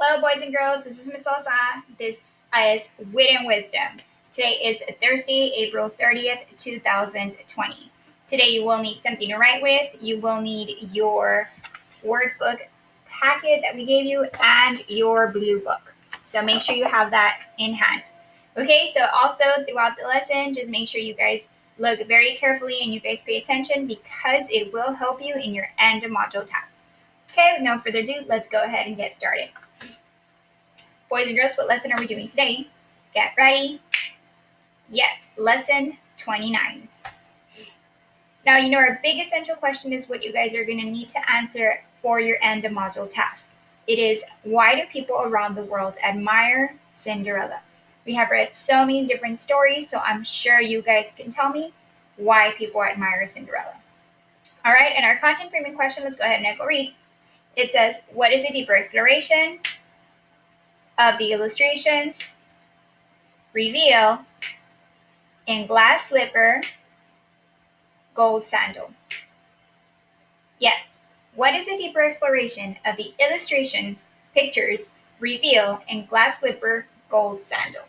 Hello, boys and girls. This is Miss Elsa. This is Wit and Wisdom. Today is Thursday, April 30th, 2020. Today you will need something to write with. You will need your workbook packet that we gave you and your blue book. So make sure you have that in hand. Okay, so also throughout the lesson, just make sure you guys look very carefully and you guys pay attention because it will help you in your end of module task. Okay, with no further ado, let's go ahead and get started. Boys and girls, what lesson are we doing today? Get ready. Yes, lesson 29. Now, our big essential question is what you guys are going to need to answer for your end of module task. It is, why do people around the world admire Cinderella? We have read so many different stories, so I'm sure you guys can tell me why people admire Cinderella. All right, and our content framing question, let's go ahead and echo read. It says, what is a deeper exploration of the illustrations reveal in glass slipper, gold sandal? Yes. What is a deeper exploration of the illustrations, pictures reveal in glass slipper, gold sandal?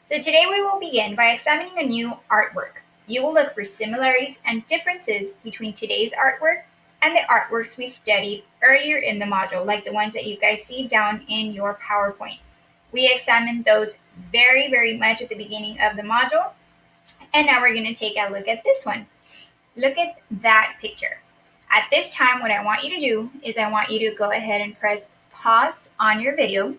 So today we will begin by examining a new artwork. You will look for similarities and differences between today's artwork and the artworks we studied earlier in the module, like the ones that you guys see down in your PowerPoint. We examined those very, very much at the beginning of the module. And now we're going to take a look at this one. Look at that picture. At this time, what I want you to do is I want you to go ahead and press pause on your video.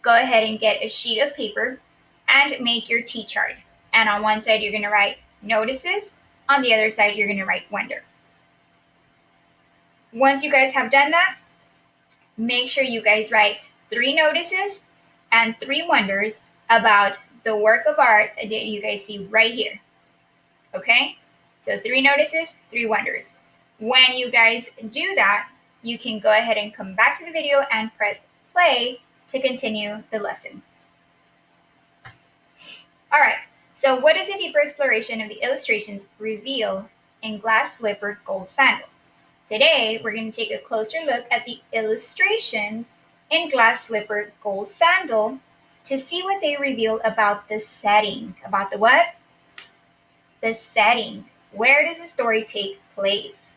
Go ahead and get a sheet of paper and make your T-chart. And on one side, you're going to write notices. On the other side, you're going to write wonder. Once you guys have done that, make sure you guys write 3 notices and 3 wonders about the work of art that you guys see right here. Okay? So 3 notices, 3 wonders. When you guys do that, you can go ahead and come back to the video and press play to continue the lesson. All right, so what is a deeper exploration of the illustrations reveal in glass slipper, gold sandal? Today, we're going to take a closer look at the illustrations in glass slipper, gold sandal to see what they reveal about the setting. About the what? The setting. Where does the story take place?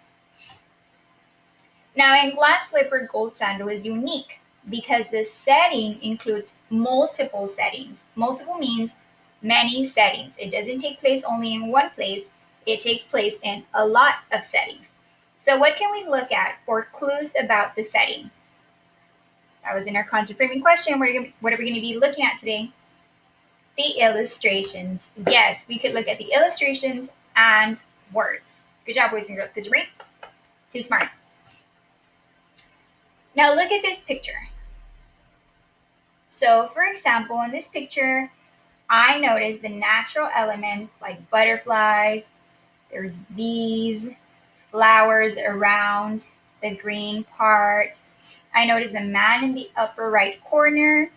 Now, in glass slipper, gold sandal is unique because the setting includes multiple settings. Multiple means many settings. It doesn't take place only in one place. It takes place in a lot of settings. So what can we look at for clues about the setting? That was in our content framing question. What are we going to be looking at today? The illustrations. Yes, we could look at the illustrations and words. Good job, boys and girls. Good job. Too smart. Now look at this picture. So for example, in this picture, I noticed the natural elements like butterflies, there's bees, flowers around the green part. I noticed a man in the upper right corner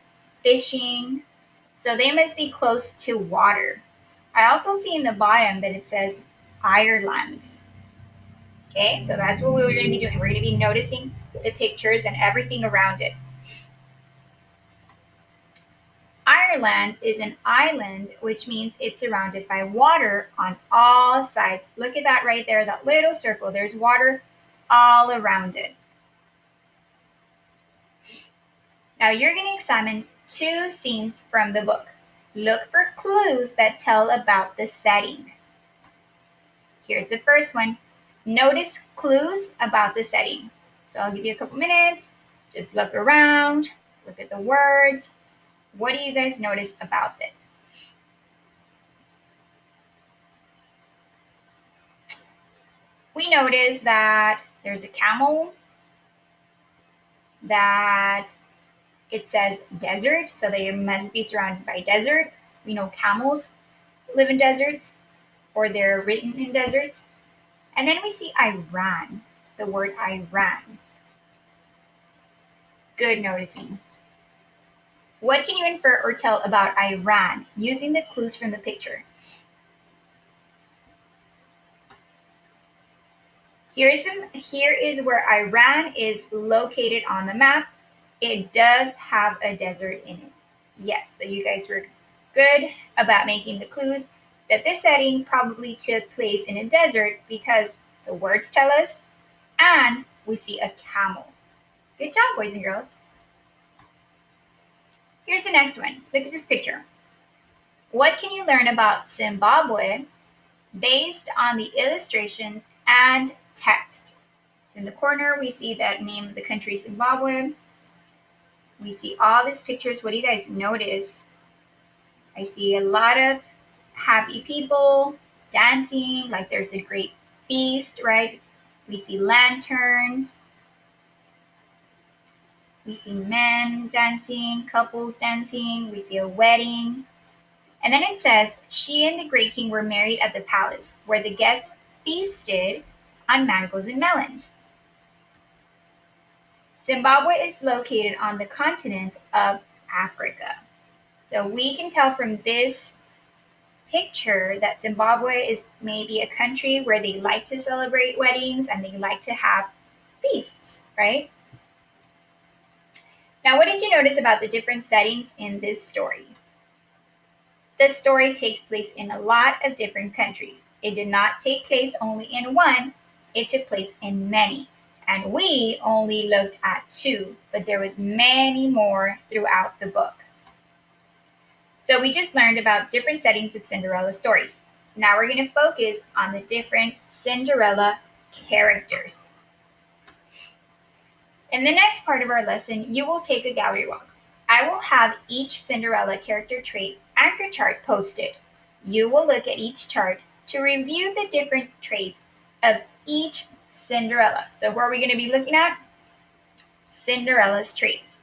fishing. So they must be close to water. I also see in the bottom that it says Ireland. Okay, so that's what we're going to be doing. We're going to be noticing the pictures and everything around it. Ireland is an island, which means it's surrounded by water on all sides. Look at that right there, that little circle. There's water all around it. Now you're going to examine 2 scenes from the book. Look for clues that tell about the setting. Here's the first one. Notice clues about the setting. So I'll give you a couple minutes. Just look around, look at the words. What do you guys notice about it? We notice that there's a camel, that it says desert, so they must be surrounded by desert. We know camels live in deserts, or they're written in deserts. And then we see Iran, the word Iran. Good noticing. What can you infer or tell about Iran using the clues from the picture? Here is where Iran is located on the map. It does have a desert in it. Yes, so you guys were good about making the clues that this setting probably took place in a desert because the words tell us, and we see a camel. Good job, boys and girls. Here's the next one. Look at this picture. What can you learn about Zimbabwe based on the illustrations and text? So in the corner, we see that name of the country, Zimbabwe. We see all these pictures. What do you guys notice? I see a lot of happy people dancing, like there's a great feast, right? We see lanterns. We see men dancing, couples dancing. We see a wedding. And then it says, she and the great king were married at the palace, where the guests feasted on mangoes and melons. Zimbabwe is located on the continent of Africa. So we can tell from this picture that Zimbabwe is maybe a country where they like to celebrate weddings and they like to have feasts, right? Now, what did you notice about the different settings in this story? This story takes place in a lot of different countries. It did not take place only in one, it took place in many. And we only looked at 2, but there was many more throughout the book. So we just learned about different settings of Cinderella stories. Now we're going to focus on the different Cinderella characters. In the next part of our lesson, you will take a gallery walk. I will have each Cinderella character trait anchor chart posted. You will look at each chart to review the different traits of each Cinderella. So what are we going to be looking at? Cinderella's traits.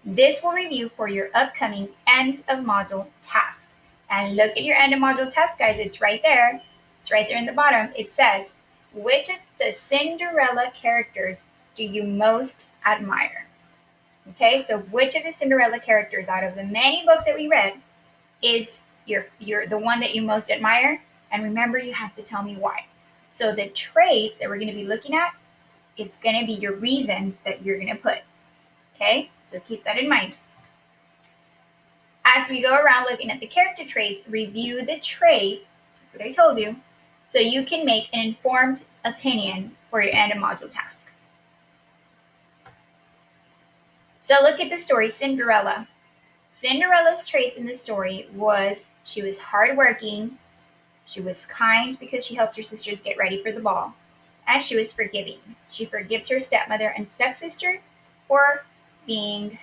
This will review for your upcoming end of module task. And look at your end of module task, guys. It's right there. It's right there in the bottom. It says, which of the Cinderella characters do you most admire? Okay, so which of the Cinderella characters out of the many books that we read is the one that you most admire? And remember, you have to tell me why. So the traits that we're going to be looking at, it's going to be your reasons that you're going to put. Okay, so keep that in mind. As we go around looking at the character traits, review the traits, just what I told you, so you can make an informed opinion for your end of module task. So look at the story, Cinderella. Cinderella's traits in the story was she was hardworking, she was kind because she helped her sisters get ready for the ball, and she was forgiving. She forgives her stepmother and stepsister for being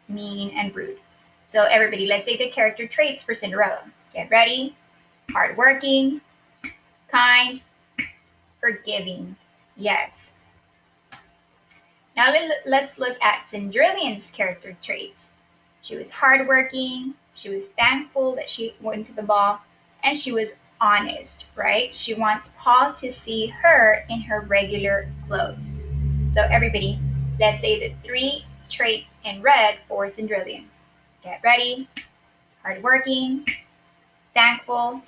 mean and rude. So everybody, let's say the character traits for Cinderella. Get ready, hardworking, kind, forgiving. Yes. Now let's look at Cinderella's character traits. She was hardworking, she was thankful that she went to the ball, and she was honest, right? She wants Paul to see her in her regular clothes. So everybody, let's say the 3 traits in red for Cinderella. Get ready, hardworking, thankful,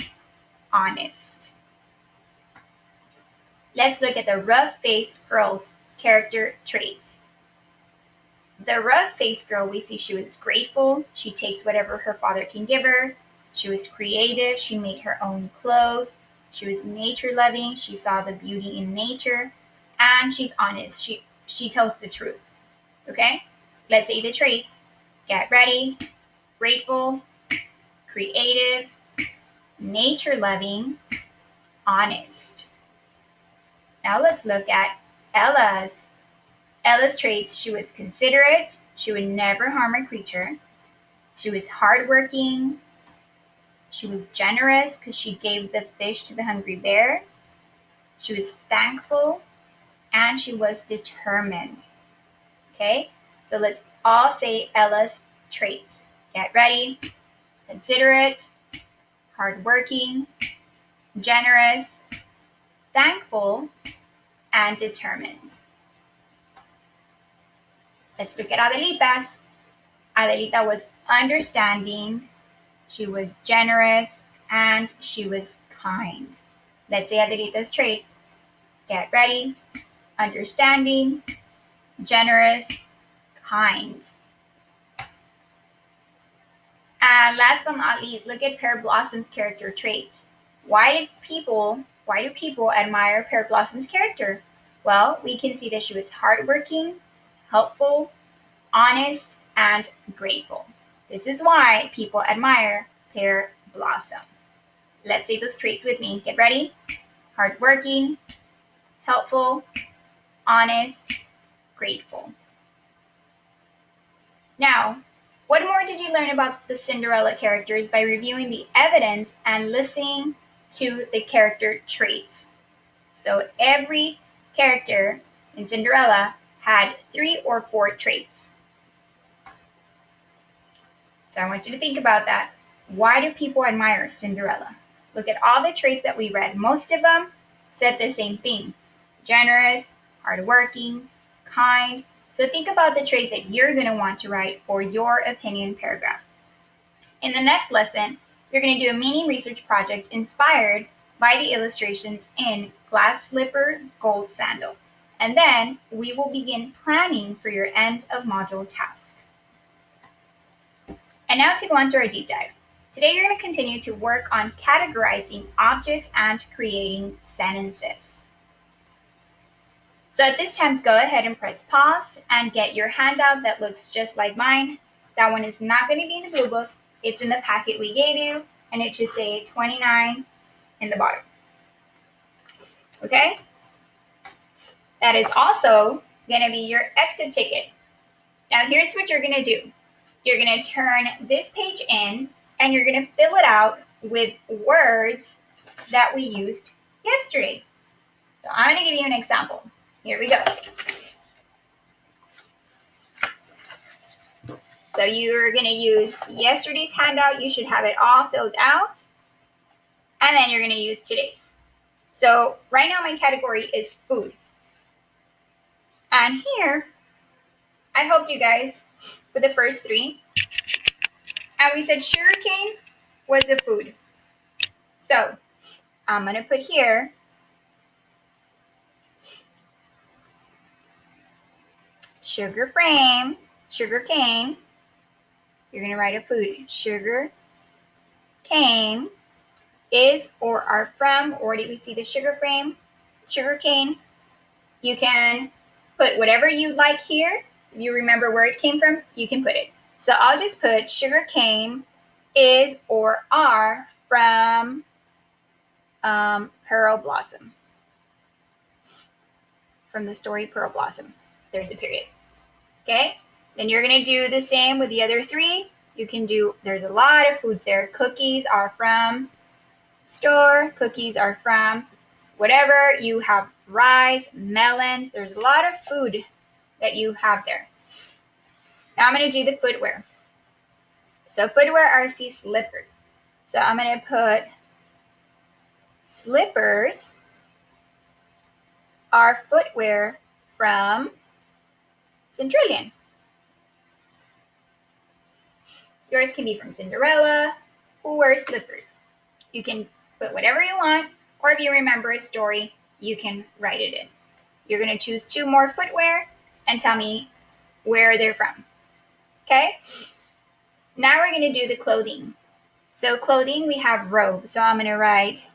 honest. Let's look at the rough-faced girl's character traits. The rough-faced girl, we see she was grateful. She takes whatever her father can give her. She was creative. She made her own clothes. She was nature-loving. She saw the beauty in nature. And she's honest. She tells the truth. Okay? Let's say the traits. Get ready, grateful, creative, nature-loving, honest. Now let's look at Ella's traits. She was considerate. She would never harm a creature. She was hardworking. She was generous because she gave the fish to the hungry bear. She was thankful, and she was determined. Okay, so let's all say Ella's traits. Get ready, considerate, hardworking, generous, thankful, and determined. Let's look at Adelita's. Adelita was understanding, she was generous, and she was kind. Let's say Adelita's traits. Get ready, understanding, generous, kind. And last but not least, look at Pear Blossom's character traits. Why do people admire Pear Blossom's character? Well, we can see that she was hardworking, helpful, honest, and grateful. This is why people admire Pear Blossom. Let's say those traits with me. Get ready. Hardworking, helpful, honest, grateful. Now, what more did you learn about the Cinderella characters by reviewing the evidence and listening to the character traits? So every character in Cinderella had 3 or 4 traits. So I want you to think about that. Why do people admire Cinderella? Look at all the traits that we read. Most of them said the same thing. Generous, hardworking, kind. So think about the trait that you're going to want to write for your opinion paragraph. In the next lesson, you're going to do a mini research project inspired by the illustrations in Glass Slipper, Gold Sandal. And then we will begin planning for your end of module task. And now to go on to our deep dive. Today you're going to continue to work on categorizing objects and creating sentences. So at this time, go ahead and press pause and get your handout that looks just like mine. That one is not going to be in the blue book. It's in the packet we gave you, and it should say 29 in the bottom. Okay? That is also going to be your exit ticket. Now here's what you're going to do. You're going to turn this page in, and you're going to fill it out with words that we used yesterday. So I'm going to give you an example. Here we go. So you're going to use yesterday's handout. You should have it all filled out. And then you're going to use today's. So right now my category is food. And here, I helped you guys with the first 3. And we said sugarcane was a food. So I'm going to put here sugarcane. You're going to write a food. Sugar cane is or are from, or did we see the sugarcane? You can put whatever you like here. If you remember where it came from, you can put it. So I'll just put sugarcane is or are from Pearl Blossom. From the story Pearl Blossom. There's a period. Okay? Then you're going to do the same with the other 3. You can do, there's a lot of foods there. Cookies are from store. Cookies are from whatever. You have rice, melons. There's a lot of food that you have there. Now I'm going to do the footwear. So footwear are these slippers. So I'm going to put slippers are footwear from Cinderella. Yours can be from Cinderella. Who wears slippers? You can put whatever you want, or if you remember a story, you can write it in. You're going to choose 2 more footwear and tell me where they're from. Okay? Now we're going to do the clothing. So clothing, we have robes. So I'm going to write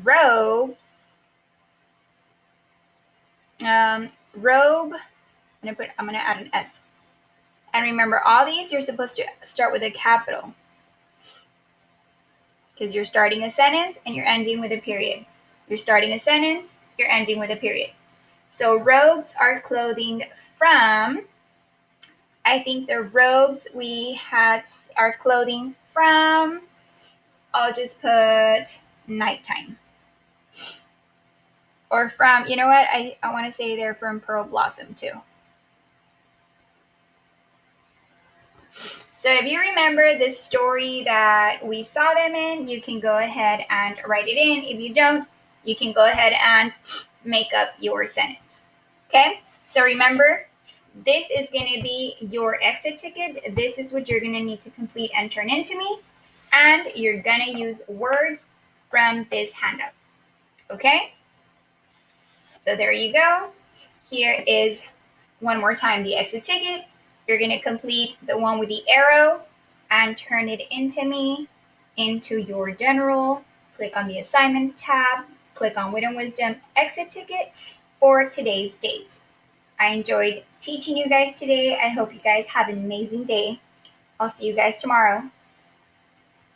robes. Robe. I'm going to add an S. And remember, all these you're supposed to start with a capital, because you're starting a sentence and you're ending with a period. You're starting a sentence, you're ending with a period. So robes are clothing from, I think the robes we had are clothing from, I'll just put nighttime. Or from, you know what, I want to say they're from Pearl Blossom too. So if you remember the story that we saw them in, you can go ahead and write it in. If you don't, you can go ahead and make up your sentence. Okay? So remember, this is going to be your exit ticket. This is what you're going to need to complete and turn into me. And you're going to use words from this handout. Okay? So there you go. Here is one more time, the exit ticket. You're going to complete the one with the arrow and turn it into your general. Click on the assignments tab, click on Wit and Wisdom exit ticket for today's date. I enjoyed teaching you guys today. I hope you guys have an amazing day. I'll see you guys tomorrow.